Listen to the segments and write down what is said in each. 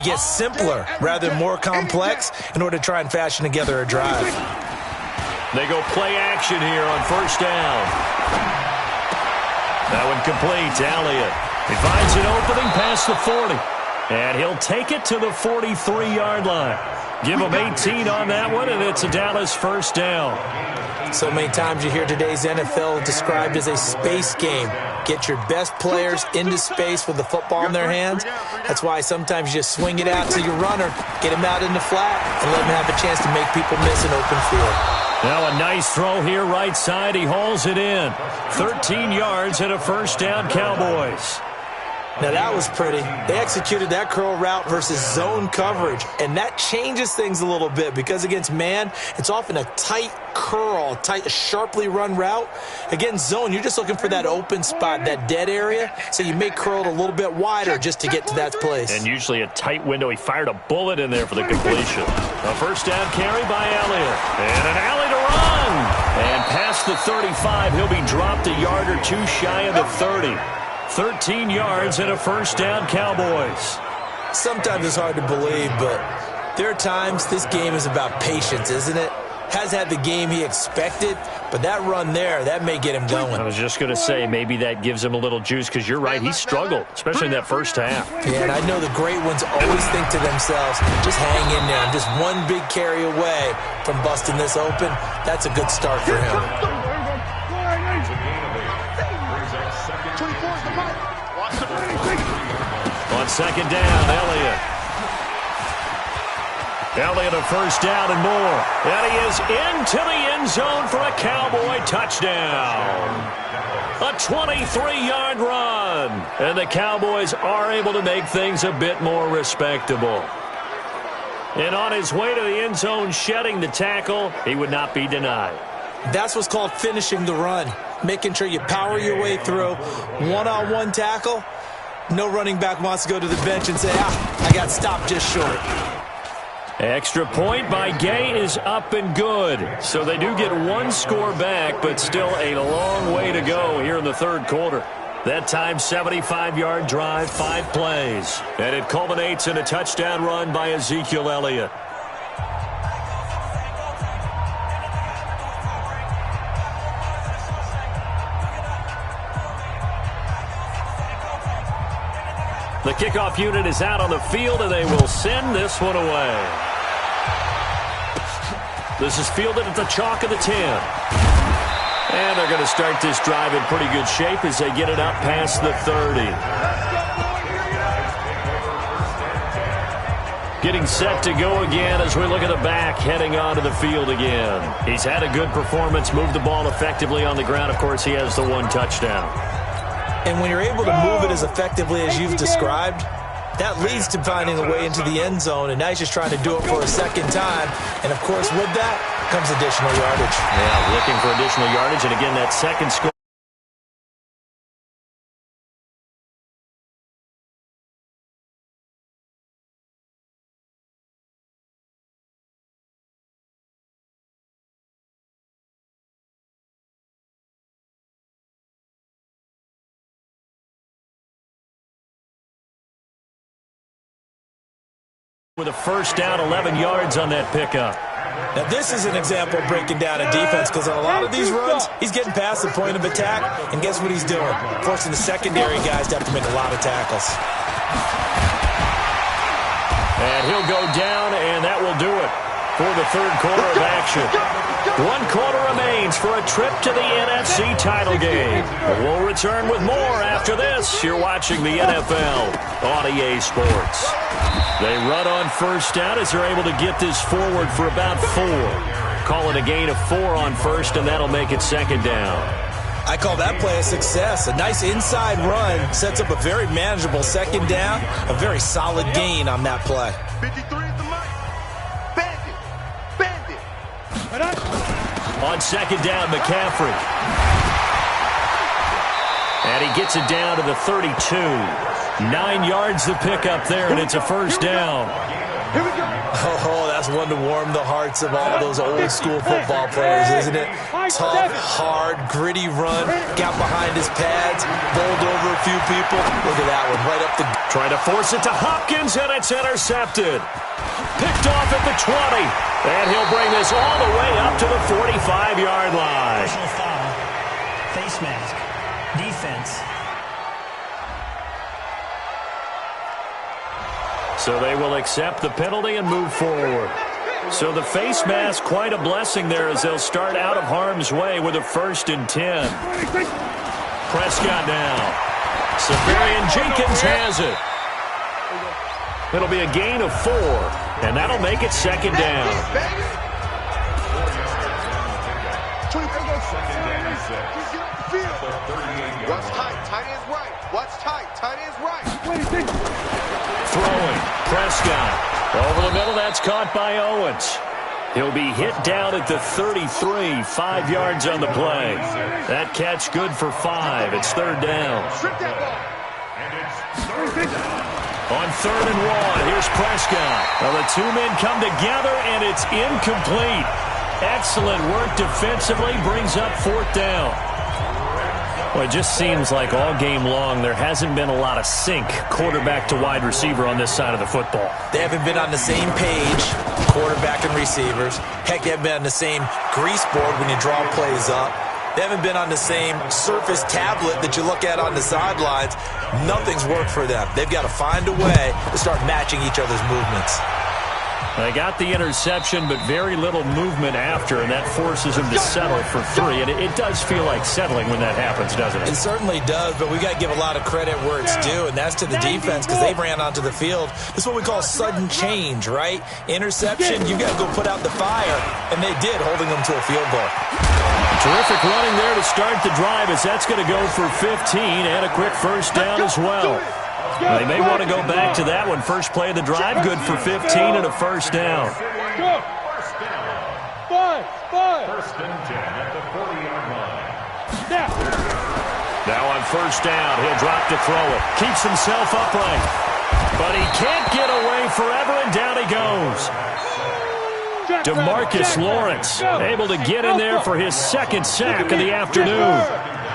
Get simpler rather than more complex in order to try and fashion together a drive. They go play action here on first down. That one complete to Elliott. He finds an opening past the 40. And he'll take it to the 43-yard line. Give him 18 on that one, and it's a Dallas first down. So many times you hear today's NFL described as a space game. Get your best players into space with the football in their hands. That's why sometimes you just swing it out to your runner, get him out in the flat, and let him have a chance to make people miss an open field. Now a nice throw here right side. He hauls it in. 13 yards and a first down, Cowboys. Now that was pretty. They executed that curl route versus zone coverage, and that changes things a little bit because against man, it's often a tight curl, sharply run route. Against zone, you're just looking for that open spot, that dead area, so you may curl it a little bit wider just to get to that place. And usually a tight window. He fired a bullet in there for the completion. A first down carry by Elliott. And an alley to run. And past the 35, he'll be dropped a yard or two shy of the 30. 13 yards and a first down, Cowboys. Sometimes it's hard to believe, but there are times this game is about patience, isn't it? Has had the game he expected, but that run there, that may get him going. I was just going to say, maybe that gives him a little juice, because you're right, he struggled, especially in that first half. Yeah, and I know the great ones always think to themselves, just hang in there. I'm just one big carry away from busting this open. That's a good start for him. On second down, Elliott a first down and more. And he is into the end zone for a Cowboy touchdown. A 23-yard run. And the Cowboys are able to make things a bit more respectable. And on his way to the end zone, shedding the tackle, he would not be denied. That's what's called finishing the run. Making sure you power your way through. One-on-one tackle. No running back wants to go to the bench and say, I got stopped just short. Extra point by Gay is up and good. So they do get one score back, but still a long way to go here in the third quarter. That time, 75-yard drive, 5 plays. And it culminates in a touchdown run by Ezekiel Elliott. The kickoff unit is out on the field, and they will send this one away. This is fielded at the chalk of the 10. And they're going to start this drive in pretty good shape as they get it up past the 30. Getting set to go again as we look at the back heading onto the field again. He's had a good performance, moved the ball effectively on the ground. Of course, he has the one touchdown. And when you're able to move it as effectively as you've described, that leads to finding a way into the end zone, and now he's just trying to do it for a second time. And, of course, with that comes additional yardage. Yeah, looking for additional yardage, and again, that second score. With a first down, 11 yards on that pickup. Now, this is an example of breaking down a defense because on a lot of these runs, he's getting past the point of attack, and guess what he's doing? Forcing the secondary guys to have to make a lot of tackles. And he'll go down, and that will do it for the third quarter of action. 1 quarter remains for a trip to the NFC title game. We'll return with more after this. You're watching the NFL on EA Sports. They run on first down as they're able to get this forward for about 4. Call it a gain of 4 on first, and that'll make it second down. I call that play a success. A nice inside run sets up a very manageable second down, a very solid gain on that play. 53 at the mic. Bandit. On second down, McCaffrey. And he gets it down to the 32. 9 yards to pick up there, and it's a first down. Oh, That's one to warm the hearts of all those old-school football players, isn't it? Tough, hard, gritty run, got behind his pads, bowled over a few people. Look at that one, right up the... Trying to force it to Hopkins, and it's intercepted. Picked off at the 20, and he'll bring this all the way up to the 45-yard line. Personal foul, face mask, defense. So they will accept the penalty and move forward. So the face mask, quite a blessing there as they'll start out of harm's way with a 1st and 10. Prescott now. Severian Jenkins has it. It'll be a gain of 4, and that'll make it 2nd down. Watch tight, tight ends right. Watch tight, tight ends right. Throwing, Prescott. Over the middle, that's caught by Owens. He'll be hit down at the 33, 5 yards on the play. That catch good for 5. It's 3rd down. On 3rd and 1, here's Prescott. Well, the two men come together, and it's incomplete. Excellent work defensively, brings up 4th down. Well, it just seems like all game long there hasn't been a lot of sync quarterback to wide receiver on this side of the football. They haven't been on the same page, quarterback and receivers. Heck, they haven't been on the same grease board when you draw plays up. They haven't been on the same Surface tablet that you look at on the sidelines. Nothing's worked for them. They've got to find a way to start matching each other's movements. They got the interception, but very little movement after, and that forces them to settle for 3. And it does feel like settling when that happens, doesn't it? It certainly does, but we got to give a lot of credit where it's due, and that's to the defense because they ran onto the field. This is what we call sudden change, right? Interception, you got to go put out the fire, and they did, holding them to a field goal. Terrific running there to start the drive as that's going to go for 15 and a quick 1st down as well. They may want to go back to that one. First play of the drive, good for 15 and a 1st down. First and 10 at the 40-yard line. Now on 1st down, he'll drop to throw it. Keeps himself upright. But he can't get away forever, and down he goes. DeMarcus Lawrence able to get in there for his 2nd sack of the afternoon.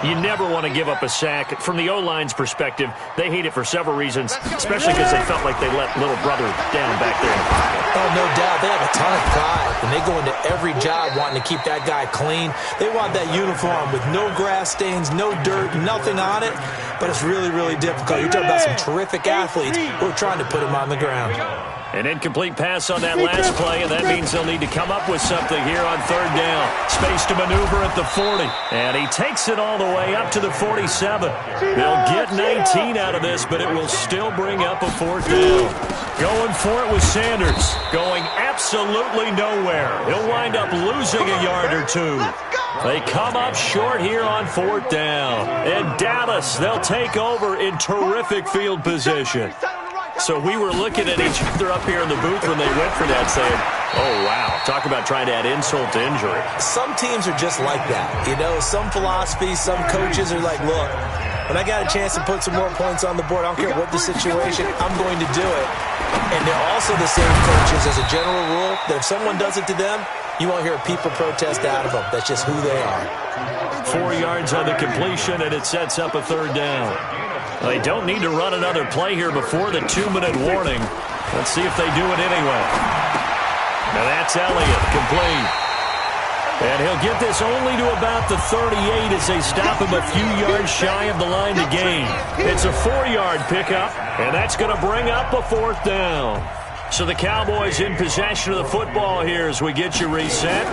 You never want to give up a sack. From the O-line's perspective, they hate it for several reasons, especially because they felt like they let little brother down back there in the pocket. Oh, no doubt. They have a ton of pride. And they go into every job wanting to keep that guy clean. They want that uniform with no grass stains, no dirt, nothing on it. But it's really, really difficult. You're talking about some terrific athletes who are trying to put him on the ground. An incomplete pass on that last play, and that means they'll need to come up with something here on 3rd down. Space to maneuver at the 40. And he takes it all the way up to the 47. They'll get 19 out of this, but it will still bring up a 4th down. Going for it with Sanders. Going absolutely nowhere. He'll wind up losing a yard or 2. They come up short here on 4th down. And Dallas, they'll take over in terrific field position. So we were looking at each other up here in the booth when they went for that, saying, oh, wow, talk about trying to add insult to injury. Some teams are just like that. You know, some philosophies, some coaches are like, look, when I got a chance to put some more points on the board, I don't care what the situation, I'm going to do it. And they're also the same coaches as a general rule that if someone does it to them, you won't hear a people protest out of them. That's just who they are. 4 yards on the completion, and it sets up a 3rd down. They don't need to run another play here before the 2-minute warning. Let's see if they do it anyway. And that's Elliott, complete. And he'll get this only to about the 38 as they stop him a few yards shy of the line to gain. It's a 4-yard pickup, and that's going to bring up a 4th down. So the Cowboys in possession of the football here as we get you reset.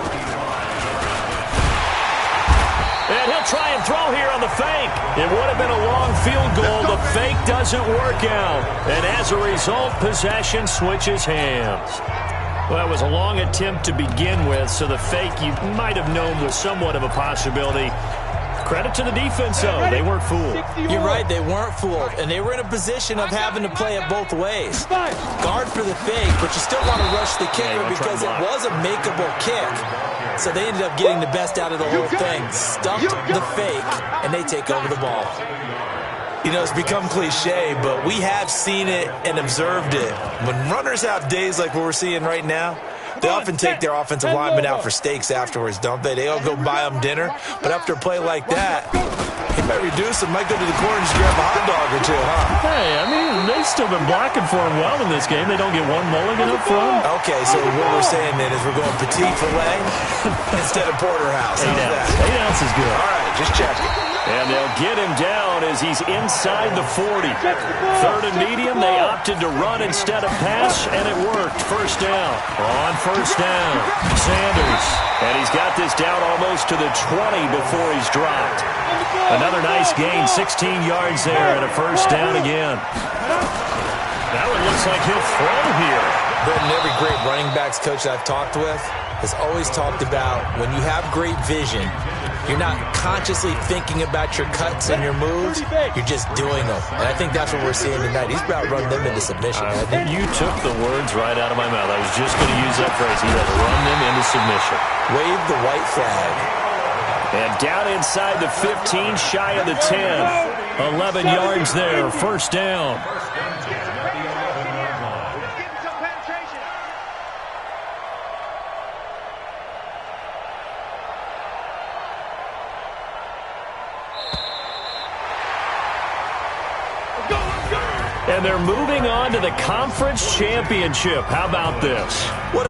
And he'll try and throw here on the fake. It would have been a long field goal. The fake doesn't work out. And as a result, possession switches hands. Well, it was a long attempt to begin with, so the fake you might have known was somewhat of a possibility. Credit to the defense, though. They weren't fooled. You're right, they weren't fooled. And they were in a position of having to play it both ways. Guard for the fake, but you still want to rush the kicker because it was a makeable kick. So they ended up getting the best out of the whole thing. Stuffed the fake, and they take over the ball. You know, it's become cliche, but we have seen it and observed it. When runners have days like what we're seeing right now, They often take their offensive linemen out for steaks afterwards, don't they? They all go buy them dinner. But after a play like that, he might reduce them, might go to the corner and just grab a hot dog or two, huh? Hey, I mean, they've still been blocking for him well in this game. They don't get one mulligan up front. Okay, so what we're saying then is we're going petite filet instead of porterhouse. How's that? 8 ounce is good. All right, just checking. And they'll get him down as he's inside the 40. Third and medium, they opted to run instead of pass, and it worked. First down. On first down, Sanders. And he's got this down almost to the 20 before he's dropped. Another nice gain, 16 yards there, and a first down again. That one looks like he'll throw here. Brendan, every great running backs coach I've talked with has always talked about when you have great vision, you're not consciously thinking about your cuts and your moves. You're just doing them. And I think that's what we're seeing tonight. He's about to run them into submission. You took the words right out of my mouth. I was just going to use that phrase. He has run them into submission. Wave the white flag. And down inside the 15, shy of the 10. 11 yards there, first down. And they're moving on to the conference championship. How about this? What